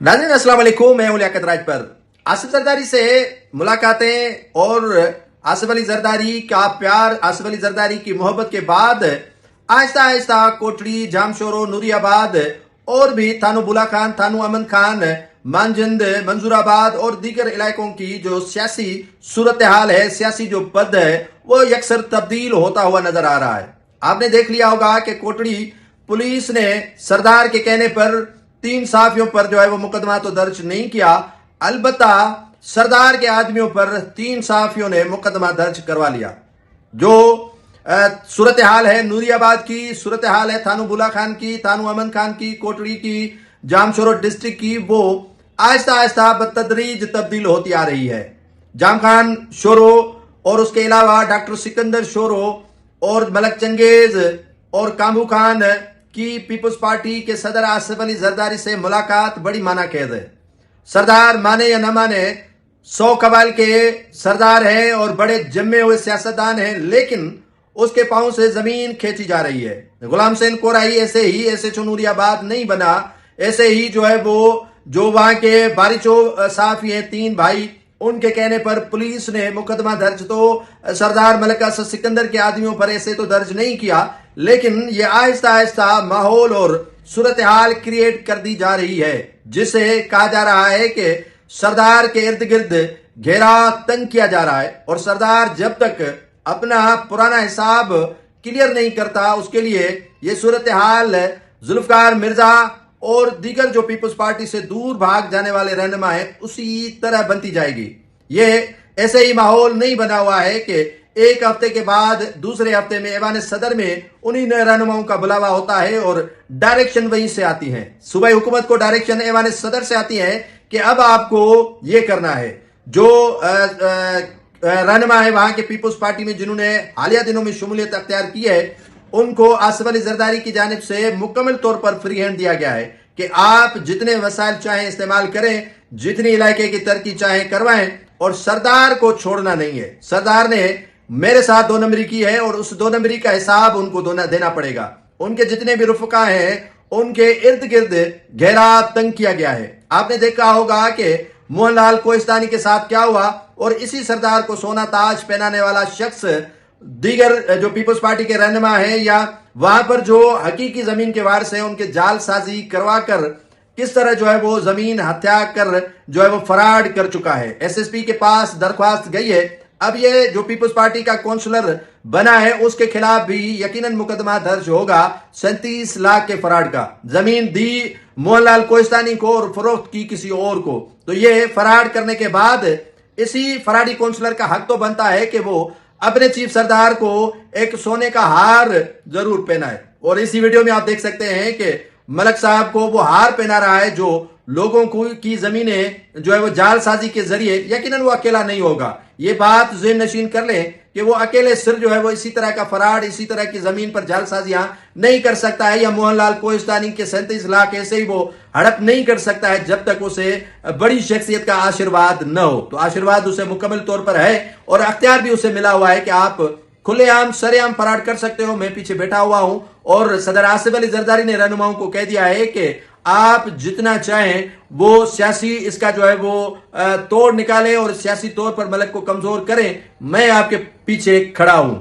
नाज़रीन अस्सलाम वालेकुम, मैं हूं लियाकत राज पर। आसिफ जरदारी से मुलाकातें और आसिफ अली जरदारी का प्यार, आसिफ अली जरदारी की मोहब्बत के बाद आहिस्ता आहिस्ता कोटड़ी, जामशोरो, नूरियाबाद और भी थानो बुला खान, थानो अमन खान, मानजिंद, मंजूराबाद और दीगर इलाकों की जो सियासी सूरत हाल है, सियासी जो पद है, वो यकसर तब्दील होता हुआ नजर आ रहा है। आपने देख लिया होगा कि कोटड़ी पुलिस ने सरदार के कहने पर 3 सहाफियों पर जो है वो मुकदमा तो दर्ज नहीं किया, अलबत्ता सरदार के आदमियों पर 3 सहाफियों ने मुकदमा दर्ज करवा लिया। जो सूरत हाल है नूरियाबाद की, सूरत हाल है थानो बुला खान की, थानो अमन खान की, कोटड़ी की, जामशोरो डिस्ट्रिक्ट की, वो आहिस्ता आहिस्ता बतदरीज तब्दील होती आ रही है। जाम खान शोरो और उसके अलावा डॉक्टर सिकंदर शोरो और मलक चंगेज और कामू खान की पीपल्स पार्टी के सदर आसिफ अली जरदारी से मुलाकात बड़ी माना कैद है। सरदार माने या न माने 100 कबाइल के सरदार हैं और बड़े जम्मे हुए सियासतदान हैं, लेकिन उसके पांव से जमीन खींची जा रही है। गुलाम हुसैन कोराई ऐसे चुनूरियाबाद नहीं बना, ऐसे ही जो है वो जो वहां के बारिचो साफी हैं 3 भाई, उनके कहने पर पुलिस ने मुकदमा दर्ज तो सरदार मलक असद सिकंदर के आदमियों पर ऐसे तो दर्ज नहीं किया, लेकिन ये आहिस्ता आहिस्ता माहौल और सूरत हाल क्रिएट कर दी जा रही है, जिसे कहा जा रहा है कि सरदार के इर्द गिर्द घेरा तंग किया जा रहा है और सरदार जब तक अपना पुराना हिसाब क्लियर नहीं करता, उसके लिए ये सूरत हाल जुल्फकार मिर्जा और दीगर जो पीपल्स पार्टी से दूर भाग जाने वाले रहनुमा है उसी तरह बनती जाएगी। ये ऐसे ही माहौल नहीं बना हुआ है कि एक हफ्ते के बाद दूसरे हफ्ते में ऐवान सदर में उन्हीं रहनुमाओं का बुलावा होता है और डायरेक्शन वहीं से आती है। सूबाई हुकूमत को डायरेक्शन ऐवान सदर से आती है कि अब आपको ये करना है। जो रहनुमा है वहां के पीपल्स पार्टी में जिन्होंने हालिया दिनों में शमूलियत अख्तियार की है, उनको आसिफ अली जरदारी की जानिब से मुकम्मल तौर पर फ्री हैंड दिया गया है कि आप जितने वसाइल चाहें इस्तेमाल करें, जितनी इलाके की तरक्की चाहें करवाएं, और सरदार को छोड़ना नहीं है। सरदार ने मेरे साथ 2 नंबरी की है और उस 2 नंबरी का हिसाब उनको देना पड़ेगा। उनके जितने भी रुफका हैं उनके इर्द गिर्द घेरा तंग किया गया है। आपने देखा होगा कि मोहनलाल कोहिस्तानी के साथ क्या हुआ, और इसी सरदार को सोना ताज पहनाने वाला शख्स दीगर जो पीपल्स पार्टी के रहनुमा हैं या वहां पर जो हकीकी जमीन के वारिस हैं उनके जालसाजी करवा कर किस तरह जो है वो जमीन हत्या कर जो है वो फराड कर चुका है। एसएसपी के पास दरख्वास्त गई है। अब ये जो पीपल्स पार्टी का काउंसलर बना है उसके खिलाफ भी यकीनन मुकदमा दर्ज होगा। 37 लाख के फराड का जमीन दी मोहनलाल कोहिस्तानी को और फरोख्त की किसी और को, तो ये फराड करने के बाद इसी फराडी काउंसलर का हक तो बनता है कि वो अपने चीफ सरदार को एक सोने का हार जरूर पहनाए। और इसी वीडियो में आप देख सकते हैं कि मलक साहब को वो हार पहना रहा है जो लोगों को की जमीनें जो है वो जालसाजी के जरिए, यकीनन वो अकेला नहीं होगा। ये बात ज़हन नशीन कर लें कि वो अकेले सिर जो है वो इसी तरह का फराड, इसी तरह की जमीन पर जालसाजियां नहीं कर सकता है, या मोहनलाल कोहिस्तानी के 37 लाख ऐसे ही वो हड़प नहीं कर सकता है जब तक उसे बड़ी शख्सियत का आशीर्वाद न हो। तो आशीर्वाद उसे मुकम्मल तौर पर है और अख्तियार भी उसे मिला हुआ है कि आप खुलेआम सरेआम फराड कर सकते हो। मैं पीछे बैठा हुआ हूं और सदर आसिफ अली जरदारी ने रहनुमाओं को कह दिया है कि आप जितना चाहें वो सियासी इसका जो है वो तोड़ निकालें और सियासी तौर पर मलक को कमजोर करें, मैं आपके पीछे खड़ा हूं।